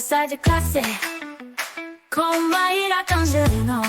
Conversa de classe com Maíra Tangerino.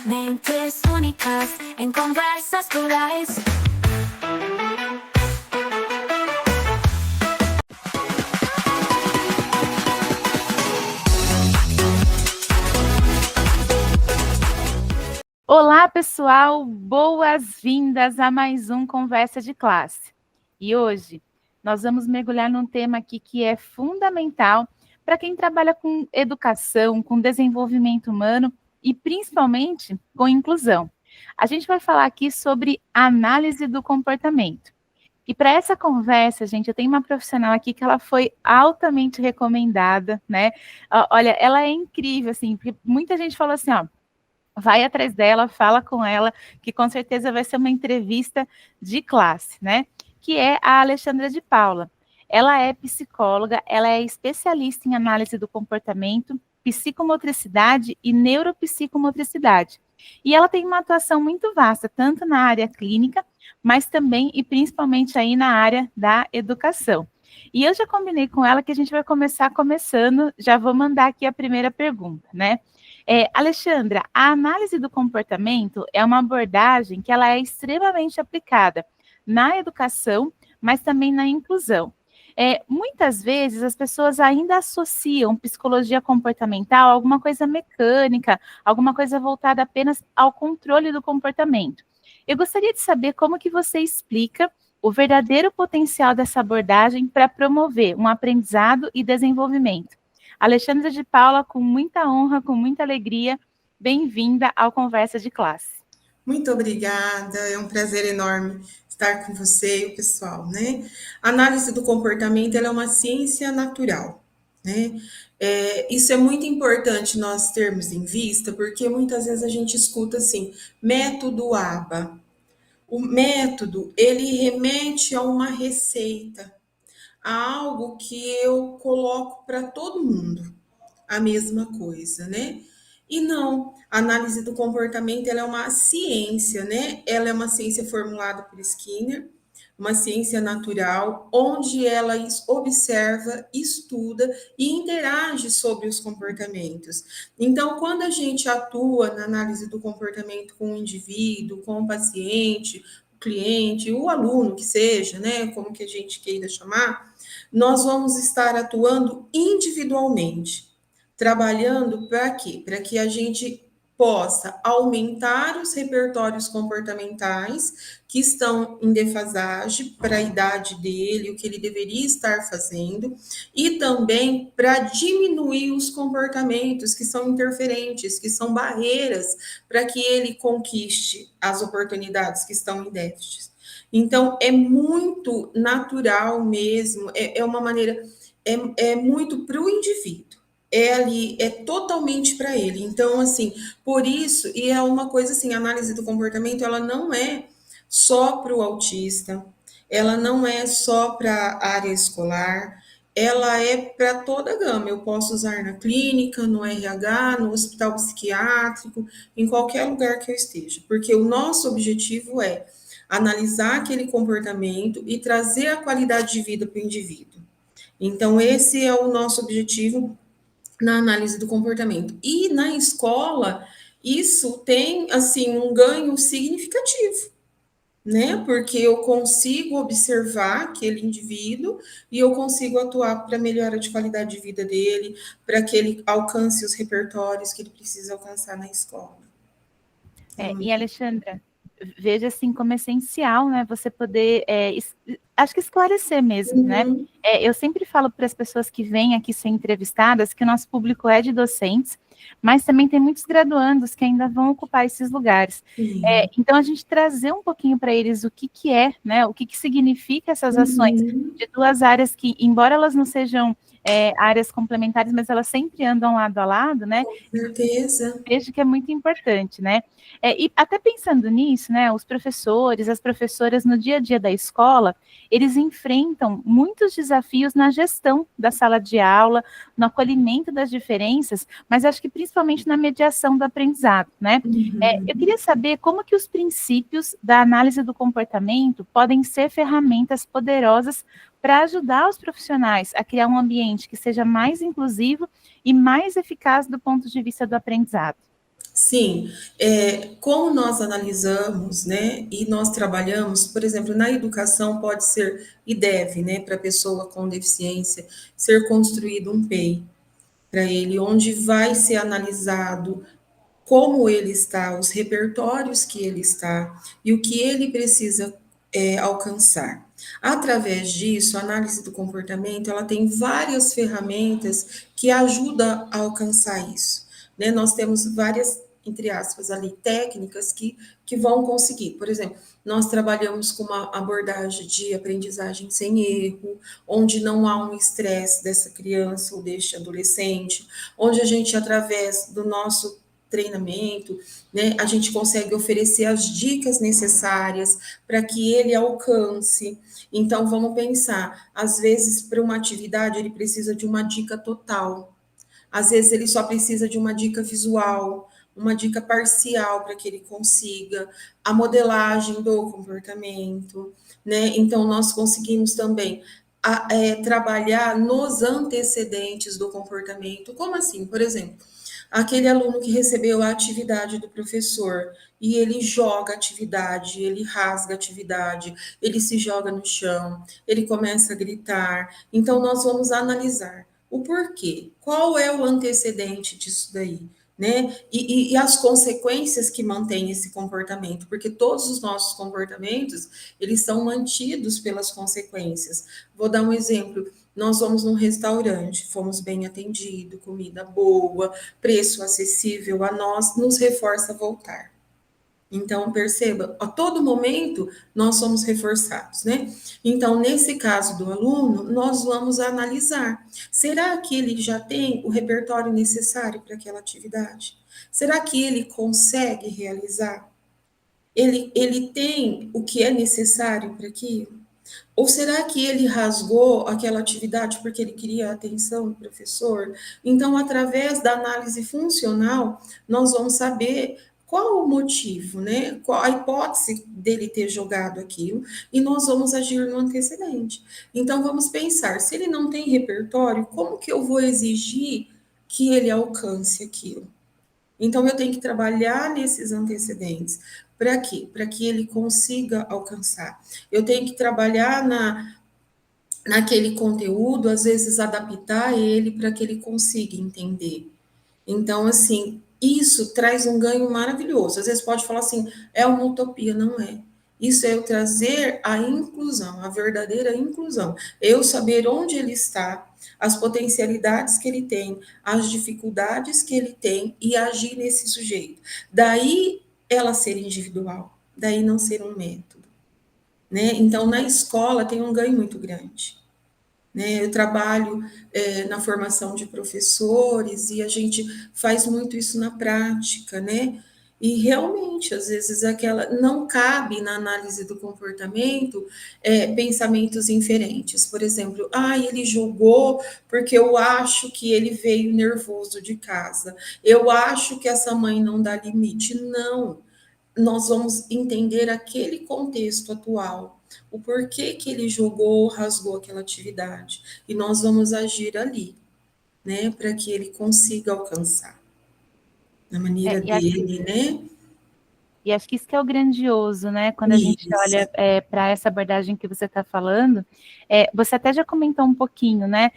Mentes únicas em conversas plurais. Olá, pessoal! Boas-vindas a mais um Conversa de Classe. E hoje nós vamos mergulhar num tema aqui que é fundamental para quem trabalha com educação, com desenvolvimento humano e principalmente com inclusão. A gente vai falar aqui sobre análise do comportamento. E para essa conversa, gente, eu tenho uma profissional aqui que ela foi altamente recomendada, né? Olha, ela é incrível, assim, porque muita gente falou assim, ó, vai atrás dela, fala com ela, que com certeza vai ser uma entrevista de classe, né? Que é a Alexandra de Paula. Ela é psicóloga, ela é especialista em análise do comportamento, psicomotricidade e neuropsicomotricidade. E ela tem uma atuação muito vasta, tanto na área clínica, mas também e principalmente aí na área da educação. E eu já combinei com ela que a gente vai começar começando, já vou mandar aqui a primeira pergunta, né? Alexandra, a análise do comportamento é uma abordagem que ela é extremamente aplicada na educação, mas também na inclusão. Muitas vezes as pessoas ainda associam psicologia comportamental a alguma coisa mecânica, alguma coisa voltada apenas ao controle do comportamento. Eu gostaria de saber como que você explica o verdadeiro potencial dessa abordagem para promover um aprendizado e desenvolvimento. Alexandra de Paula, com muita honra, com muita alegria, bem-vinda ao Conversa de Classe. Muito obrigada, é um prazer enorme estar com você e o pessoal, né? A análise do comportamento ela é uma ciência natural, né? Isso é muito importante nós termos em vista, porque muitas vezes a gente escuta assim, método ABA. O método, ele remete a uma receita, a algo que eu coloco para todo mundo, a mesma coisa, né? E não, a análise do comportamento ela é uma ciência, né? Ela é uma ciência formulada por Skinner, uma ciência natural, onde ela observa, estuda e interage sobre os comportamentos. Então, quando a gente atua na análise do comportamento com o indivíduo, com o paciente, o cliente, o aluno que seja, né? Como que a gente queira chamar, nós vamos estar atuando individualmente. Trabalhando para quê? Para que a gente possa aumentar os repertórios comportamentais que estão em defasagem para a idade dele, o que ele deveria estar fazendo, e também para diminuir os comportamentos que são interferentes, que são barreiras para que ele conquiste as oportunidades que estão em déficit. Então, é muito natural mesmo, é uma maneira, é muito para o indivíduo. Ali, é totalmente para ele. Então, assim, por isso, e é uma coisa assim, a análise do comportamento, ela não é só para o autista, ela não é só para a área escolar, ela é para toda a gama. Eu posso usar na clínica, no RH, no hospital psiquiátrico, em qualquer lugar que eu esteja, porque o nosso objetivo é analisar aquele comportamento e trazer a qualidade de vida para o indivíduo. Então, esse é o nosso objetivo na análise do comportamento. E na escola, isso tem, assim, um ganho significativo, né? Porque eu consigo observar aquele indivíduo e eu consigo atuar para melhora de qualidade de vida dele, para que ele alcance os repertórios que ele precisa alcançar na escola. E, Alexandra, veja assim como é essencial, né, você poder, acho que esclarecer mesmo, né? Eu sempre falo para as pessoas que vêm aqui ser entrevistadas que o nosso público é de docentes, mas também tem muitos graduandos que ainda vão ocupar esses lugares. Então, a gente trazer um pouquinho para eles o que é, né, o que significa essas ações de duas áreas que, embora elas não sejam áreas complementares, mas elas sempre andam lado a lado, né? Com certeza. Vejo que é muito importante, né? E até pensando nisso, né, os professores, as professoras no dia a dia da escola, eles enfrentam muitos desafios na gestão da sala de aula, no acolhimento das diferenças, mas acho que principalmente na mediação do aprendizado, né? Eu queria saber como que os princípios da análise do comportamento podem ser ferramentas poderosas para ajudar os profissionais a criar um ambiente que seja mais inclusivo e mais eficaz do ponto de vista do aprendizado. Sim, como nós analisamos, né, e nós trabalhamos, por exemplo, na educação pode ser e deve, né, para a pessoa com deficiência, ser construído um PEI para ele, onde vai ser analisado como ele está, os repertórios que ele está e o que ele precisa alcançar. Através disso, a análise do comportamento, ela tem várias ferramentas que ajudam a alcançar isso. Né? Nós temos várias, entre aspas, ali, técnicas que vão conseguir. Por exemplo, nós trabalhamos com uma abordagem de aprendizagem sem erro, onde não há um estresse dessa criança ou deste adolescente, onde a gente, através do nosso treinamento, né, a gente consegue oferecer as dicas necessárias para que ele alcance. Então, vamos pensar, às vezes, para uma atividade, ele precisa de uma dica total, às vezes, ele só precisa de uma dica visual, uma dica parcial para que ele consiga, a modelagem do comportamento, né? Então, nós conseguimos também trabalhar nos antecedentes do comportamento. Como assim? Por exemplo, aquele aluno que recebeu a atividade do professor e ele joga a atividade, ele rasga a atividade, ele se joga no chão, ele começa a gritar. Então, nós vamos analisar o porquê, qual é o antecedente disso daí, né? E as consequências que mantém esse comportamento, porque todos os nossos comportamentos, eles são mantidos pelas consequências. Vou dar um exemplo. Nós vamos num restaurante, fomos bem atendidos, comida boa, preço acessível a nós, nos reforça a voltar. Então, perceba, a todo momento nós somos reforçados, né? Então, nesse caso do aluno, nós vamos analisar: será que ele já tem o repertório necessário para aquela atividade? Será que ele consegue realizar? Ele tem o que é necessário para aquilo? Ou será que ele rasgou aquela atividade porque ele queria a atenção do professor? Então, através da análise funcional, nós vamos saber qual o motivo, né? Qual a hipótese dele ter jogado aquilo, e nós vamos agir no antecedente. Então, vamos pensar: se ele não tem repertório, como que eu vou exigir que ele alcance aquilo? Então, eu tenho que trabalhar nesses antecedentes. Para quê? Para que ele consiga alcançar. Eu tenho que trabalhar naquele conteúdo, às vezes adaptar ele para que ele consiga entender. Então, assim, isso traz um ganho maravilhoso. Às vezes pode falar assim, é uma utopia, não é. Isso é eu trazer a inclusão, a verdadeira inclusão. Eu saber onde ele está, as potencialidades que ele tem, as dificuldades que ele tem e agir nesse sujeito. Daí ela ser individual, daí não ser um método, né? Então, na escola tem um ganho muito grande, né? Eu trabalho na formação de professores e a gente faz muito isso na prática, né? E realmente, às vezes, aquela não cabe na análise do comportamento pensamentos inferentes. Por exemplo, ele jogou porque eu acho que ele veio nervoso de casa. Eu acho que essa mãe não dá limite. Não, nós vamos entender aquele contexto atual, o porquê que ele jogou, rasgou aquela atividade, e nós vamos agir ali, né, para que ele consiga alcançar, na maneira E acho dele, né? E acho que isso que é o grandioso, né? Quando a gente Isso. olha para essa abordagem que você está falando, você até já comentou um pouquinho, né?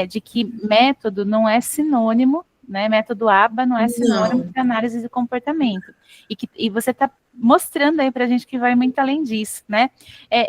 De que método não é sinônimo, né? Método ABA não é sinônimo Não, para análise de comportamento. E você está mostrando aí para a gente que vai muito além disso, né?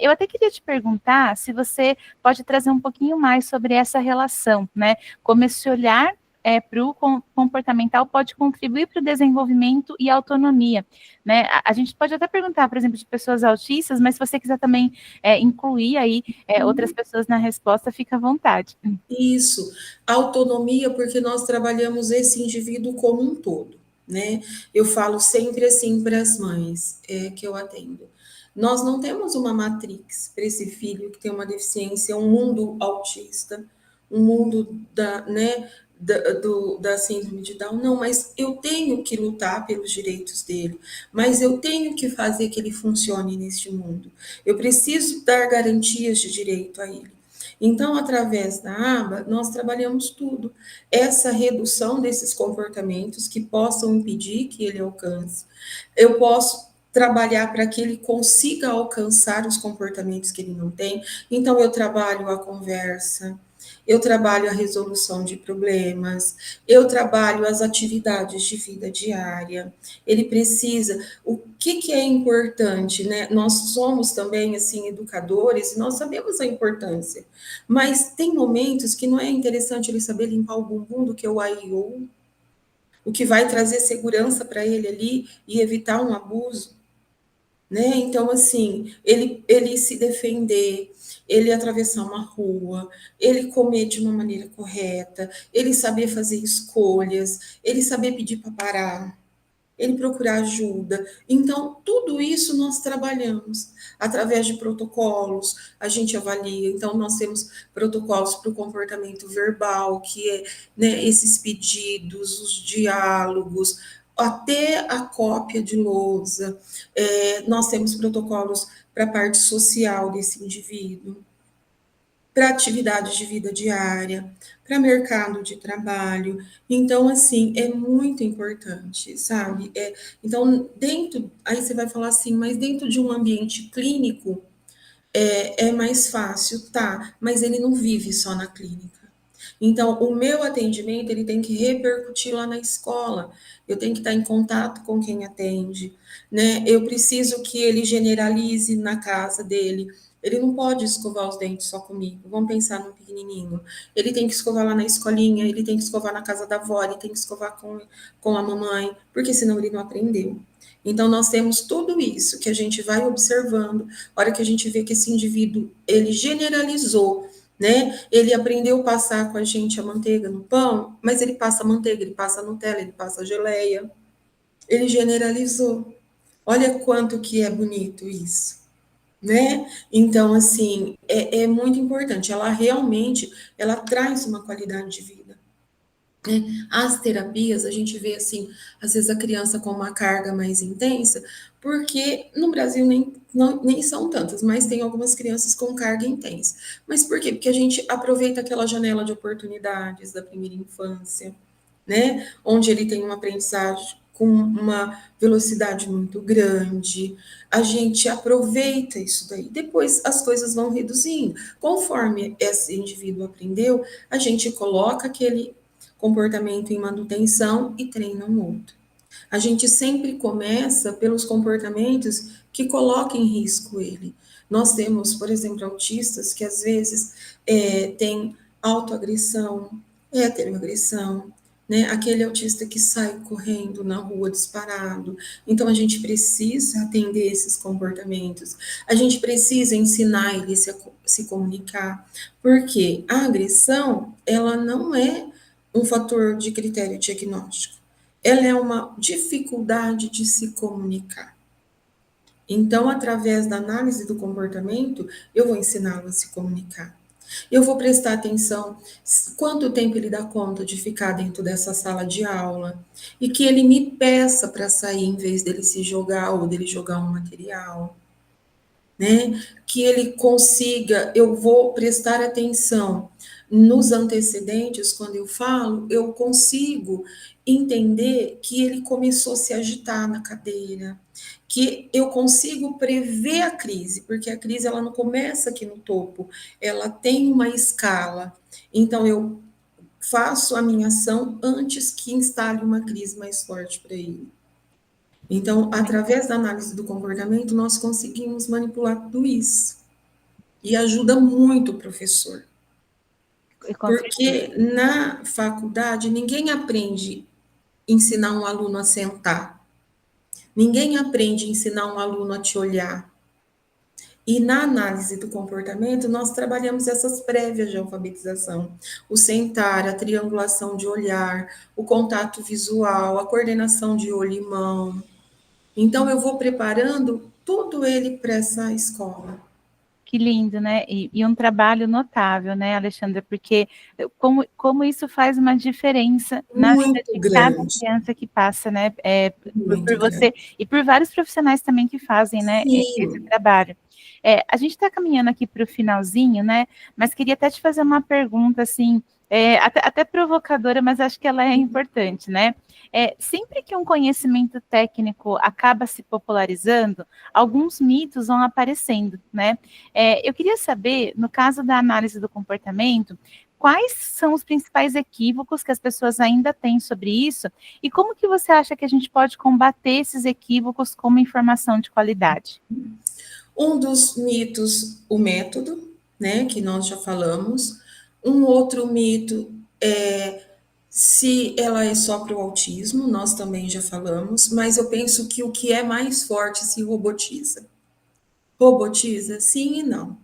Eu até queria te perguntar se você pode trazer um pouquinho mais sobre essa relação, né? Como esse olhar para o comportamental pode contribuir para o desenvolvimento e autonomia, né? A gente pode até perguntar, por exemplo, de pessoas autistas, mas se você quiser também incluir aí outras pessoas na resposta, fica à vontade. isso. Autonomia, porque nós trabalhamos esse indivíduo como um todo, né? Eu falo sempre assim para as mães que eu atendo. Nós não temos uma matrix para esse filho que tem uma deficiência, um mundo autista, um mundo da síndrome de Down, não, mas eu tenho que lutar pelos direitos dele, mas eu tenho que fazer que ele funcione neste mundo. Eu preciso dar garantias de direito a ele. Então, através da aba, nós trabalhamos tudo. Essa redução desses comportamentos que possam impedir que ele alcance. Eu posso trabalhar para que ele consiga alcançar os comportamentos que ele não tem. Então, eu trabalho a conversa, eu trabalho a resolução de problemas, eu trabalho as atividades de vida diária. Ele precisa, o que é importante, né? Nós somos também, assim, educadores, e nós sabemos a importância, mas tem momentos que não é interessante ele saber limpar o bumbum do que o AIO, o que vai trazer segurança para ele ali e evitar um abuso, né? Então, assim, ele se defender, ele atravessar uma rua, ele comer de uma maneira correta, ele saber fazer escolhas, ele saber pedir para parar, ele procurar ajuda. Então, tudo isso nós trabalhamos através de protocolos, a gente avalia. Então, nós temos protocolos para o comportamento verbal, que é, né, esses pedidos, os diálogos, até a cópia de lousa. Nós temos protocolos para a parte social desse indivíduo, para atividades de vida diária, para mercado de trabalho. Então, assim, é muito importante, sabe? Então, aí você vai falar assim, mas dentro de um ambiente clínico é mais fácil, tá? Mas ele não vive só na clínica. Então, o meu atendimento, ele tem que repercutir lá na escola. Eu tenho que estar em contato com quem atende, né? Eu preciso que ele generalize na casa dele. Ele não pode escovar os dentes só comigo. Vamos pensar no pequenininho. Ele tem que escovar lá na escolinha, ele tem que escovar na casa da avó, ele tem que escovar com a mamãe, porque senão ele não aprendeu. Então, nós temos tudo isso que a gente vai observando. A hora que a gente vê que esse indivíduo, ele generalizou, né? Ele aprendeu a passar com a gente a manteiga no pão, mas ele passa manteiga, ele passa Nutella, ele passa geleia. Ele generalizou. Olha quanto que é bonito isso, né? Então, assim, é muito importante. Ela realmente, ela traz uma qualidade de vida. As terapias, a gente vê assim, às vezes a criança com uma carga mais intensa, porque no Brasil nem são tantas, mas tem algumas crianças com carga intensa. Mas por quê? Porque a gente aproveita aquela janela de oportunidades da primeira infância, né? Onde ele tem uma aprendizagem com uma velocidade muito grande. A gente aproveita isso daí. Depois as coisas vão reduzindo. Conforme esse indivíduo aprendeu, a gente coloca aquele comportamento em manutenção e treina um outro. A gente sempre começa pelos comportamentos que colocam em risco ele. Nós temos, por exemplo, autistas que às vezes têm autoagressão, heteroagressão, né? Aquele autista que sai correndo na rua disparado. Então, a gente precisa atender esses comportamentos. A gente precisa ensinar ele se comunicar, porque a agressão, ela não é um fator de critério diagnóstico. Ela é uma dificuldade de se comunicar. Então, através da análise do comportamento, eu vou ensiná-lo a se comunicar. Eu vou prestar atenção quanto tempo ele dá conta de ficar dentro dessa sala de aula e que ele me peça para sair em vez dele se jogar ou dele jogar um material, né? Que ele consiga, eu vou prestar atenção nos antecedentes, quando eu falo, eu consigo entender que ele começou a se agitar na cadeira, que eu consigo prever a crise, porque a crise ela não começa aqui no topo, ela tem uma escala. Então eu faço a minha ação antes que instale uma crise mais forte para ele. Então, através da análise do comportamento, nós conseguimos manipular tudo isso. E ajuda muito o professor. Porque na faculdade, ninguém aprende a ensinar um aluno a sentar. Ninguém aprende a ensinar um aluno a te olhar. E na análise do comportamento, nós trabalhamos essas prévias de alfabetização. O sentar, a triangulação de olhar, o contato visual, a coordenação de olho e mão. Então, eu vou preparando tudo ele para essa escola. Que lindo, né? E um trabalho notável, né, Alexandra? Porque como isso faz uma diferença na vida Muito de cada grande, criança que passa, né? muito Por grande. você e por vários profissionais também que fazem, né, esse Sim, trabalho. A gente está caminhando aqui para o finalzinho, né? Mas queria até te fazer uma pergunta, assim, até provocadora, mas acho que ela é importante, né? Sempre que um conhecimento técnico acaba se popularizando, alguns mitos vão aparecendo, né? Eu queria saber, no caso da análise do comportamento, quais são os principais equívocos que as pessoas ainda têm sobre isso e como que você acha que a gente pode combater esses equívocos com uma informação de qualidade? um dos mitos, o método, né, que nós já falamos. Um outro mito é se ela é só para o autismo, nós também já falamos, mas eu penso que o que é mais forte se robotiza. Robotiza, sim e não.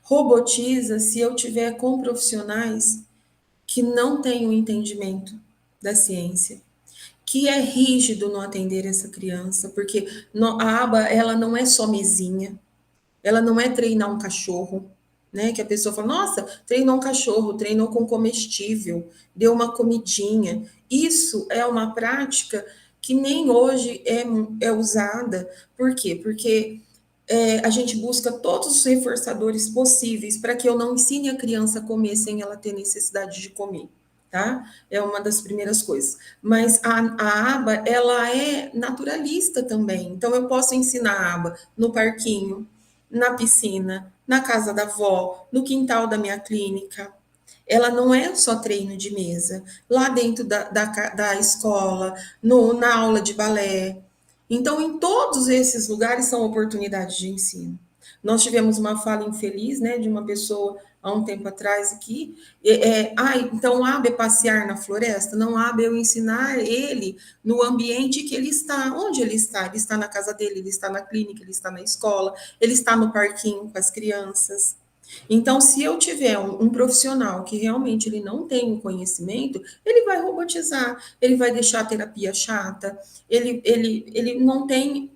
Robotiza se eu tiver com profissionais que não têm o entendimento da ciência, que é rígido no atender essa criança, porque a aba ela não é só mesinha, ela não é treinar um cachorro, né? Que a pessoa fala, nossa, treinou um cachorro, treinou com comestível, deu uma comidinha. Isso é uma prática que nem hoje é usada. Por quê? Porque a gente busca todos os reforçadores possíveis para que eu não ensine a criança a comer sem ela ter necessidade de comer, tá? É uma das primeiras coisas. Mas a aba, ela é naturalista também. Então, eu posso ensinar a aba no parquinho, na piscina, na casa da avó, no quintal da minha clínica. Ela não é só treino de mesa, lá dentro da escola, na aula de balé. Então, em todos esses lugares são oportunidades de ensino. Nós tivemos uma fala infeliz, né, de uma pessoa há um tempo atrás aqui. Então, abre passear na floresta? Não abre eu ensinar ele no ambiente que ele está. Onde ele está? Ele está na casa dele, ele está na clínica, ele está na escola, ele está no parquinho com as crianças. Então, se eu tiver um profissional que realmente ele não tem o conhecimento, ele vai robotizar, ele vai deixar a terapia chata, ele não tem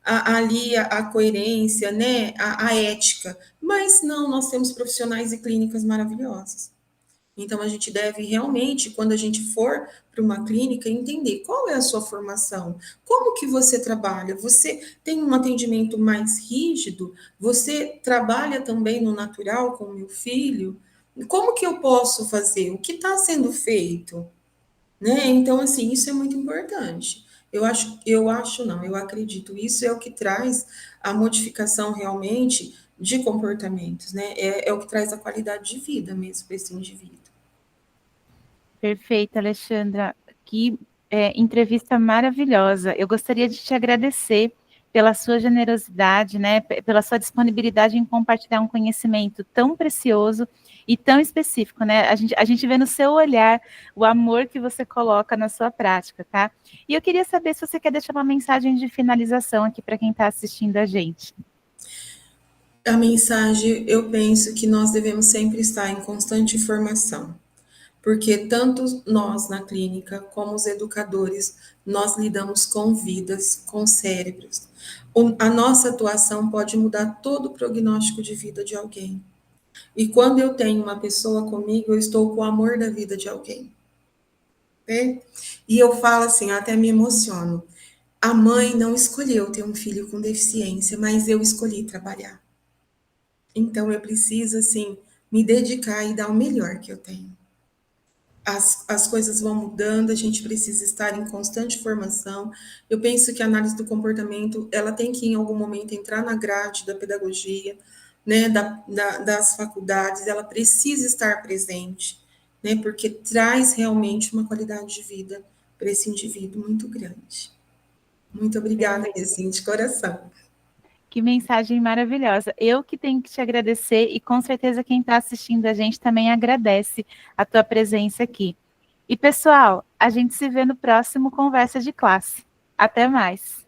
ali a coerência, né, a ética. Mas não, nós temos profissionais e clínicas maravilhosas. Então, a gente deve realmente, quando a gente for para uma clínica, entender qual é a sua formação, como que você trabalha. Você tem um atendimento mais rígido? Você trabalha também no natural com o meu filho? Como que eu posso fazer? O que está sendo feito? Né? Então, assim, isso é muito importante. Eu acredito. Isso é o que traz a modificação realmente de comportamentos, né? É o que traz a qualidade de vida mesmo para esse indivíduo. Perfeito, Alexandra. Que entrevista maravilhosa. Eu gostaria de te agradecer pela sua generosidade, né, pela sua disponibilidade em compartilhar um conhecimento tão precioso e tão específico, né? A gente vê no seu olhar o amor que você coloca na sua prática, tá? E eu queria saber se você quer deixar uma mensagem de finalização aqui para quem está assistindo a gente. A mensagem, eu penso que nós devemos sempre estar em constante formação, porque tanto nós na clínica, como os educadores, nós lidamos com vidas, com cérebros. A nossa atuação pode mudar todo o prognóstico de vida de alguém. E quando eu tenho uma pessoa comigo, eu estou com o amor da vida de alguém. Né? E eu falo assim, eu até me emociono. A mãe não escolheu ter um filho com deficiência, mas eu escolhi trabalhar. Então eu preciso, assim, me dedicar e dar o melhor que eu tenho. As coisas vão mudando, a gente precisa estar em constante formação. Eu penso que a análise do comportamento, ela tem que, em algum momento, entrar na grade da pedagogia, né, das faculdades, ela precisa estar presente, né, porque traz realmente uma qualidade de vida para esse indivíduo muito grande. Muito obrigada, assim, de coração. Que mensagem maravilhosa. Eu que tenho que te agradecer e com certeza quem está assistindo a gente também agradece a tua presença aqui. E pessoal, a gente se vê no próximo Conversa de Classe. Até mais.